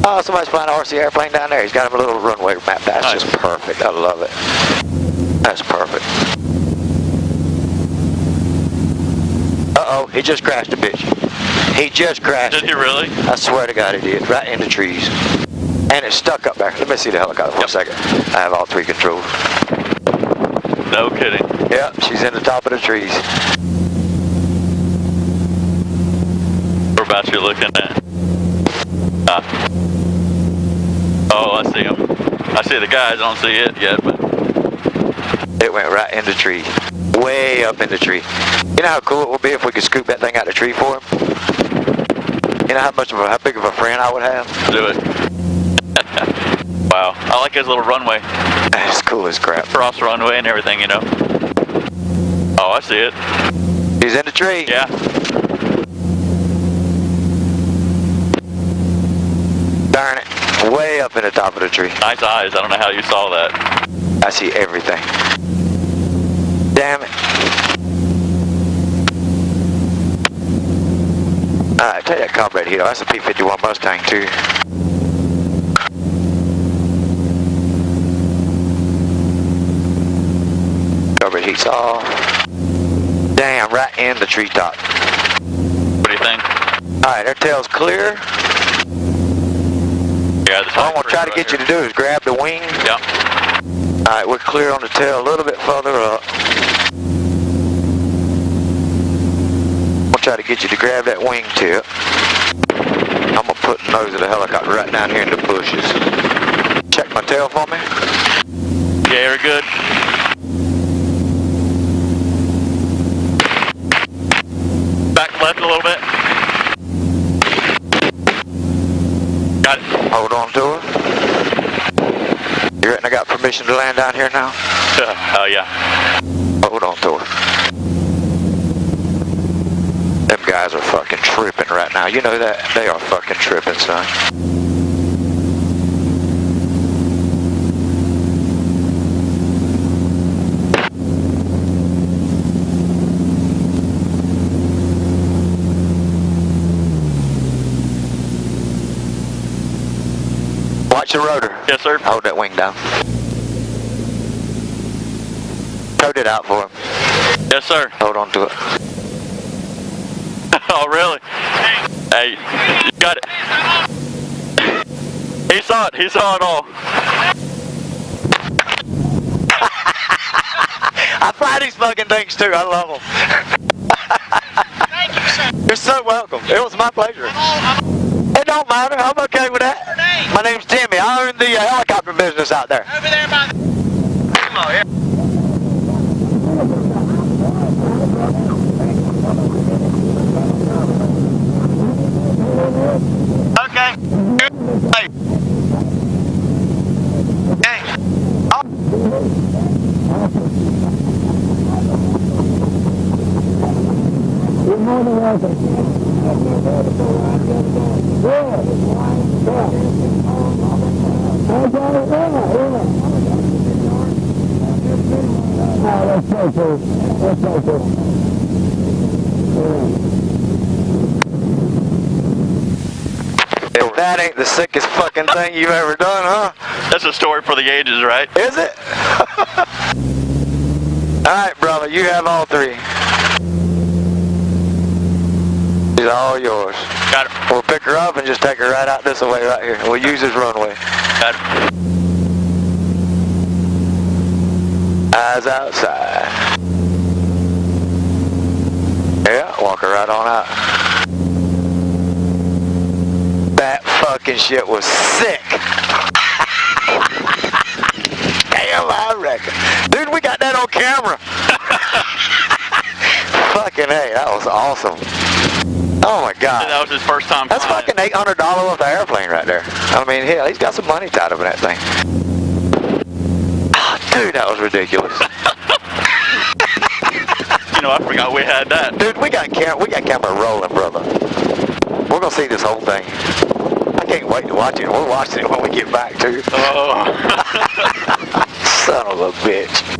Oh, somebody's flying an RC airplane down there. He's got him a little runway map. That's nice. just perfect. I love it. That's perfect. Uh-oh, he just crashed a bitch. He just crashed. Did he really? I swear to God he did. Right in the trees. And it's stuck up there. Let me see the helicopter for a second. I have all three controls. No kidding. Yep, she's in the top of the trees. What about you looking at? Oh, I see him. I see the guys. I don't see it yet, but it went right in the tree. Way up in the tree. You know how cool it would be if we could scoop that thing out of the tree for him? You know how big of a friend I would have? do it. Wow. I like his little runway. That's cool as crap. Cross runway and everything, you know. Oh, I see it. He's in the tree. Yeah. Darn it. Way up in the top of the tree. Nice eyes. I don't know how you saw that. I see everything. Damn it. Alright, take that carburetor heater. That's a P-51 Mustang too. Carburetor heat's off. Damn, right in the treetop. What do you think? Alright, their tail's clear. Yeah, All I'm going to try to get you to do is grab the wing. Yeah. Alright, we're clear on the tail a little bit further up. I'll try to get you to grab that wing tip. I'm going to put the nose of the helicopter right down here in the bushes. Check my tail for me. Yeah, you're good. Back left a little bit. Got it. Hold on to her. You reckon I got permission to land down here now? Oh, yeah. Hold on to her. Them guys are fucking tripping right now. You know that? They are fucking tripping, son. Watch the rotor. Yes, sir. Hold that wing down. Toad it out for him. Yes, sir. Hold on to it. Oh, really? Hey, you got it. He saw it. He saw it all. I fly these fucking things too. I love them. Thank you, sir. You're so welcome. It was my pleasure. It don't matter. I'm okay with that. Your name? My name's Timmy. I own the helicopter business out there. Over there by the... Come on, here. Okay. Hey. Hey. Oh. You're more than welcome. Let's go, sir. Let's go, sir. If that ain't the sickest fucking thing you've ever done, huh? That's a story for the ages, right? Is it? Alright, brother, you have all three. She's all yours. Got it. We'll pick her up and just take her right out this way right here. We'll use this runway. Got it. Eyes outside. Yeah, walk her right on out. That fucking shit was sick. Damn, I reckon. Dude, we got that on camera. Fucking hey, that was awesome. Oh my God. That was his first time That's flying. fucking $800 worth of airplane right there. I mean, hell, he's got some money tied up in that thing. Oh, dude, that was ridiculous. You know, I forgot we had that. Dude, we got camera rolling, brother. We're gonna see this whole thing. I can't wait to watch it. We're watching it when we get back, too. Oh. Son of a bitch.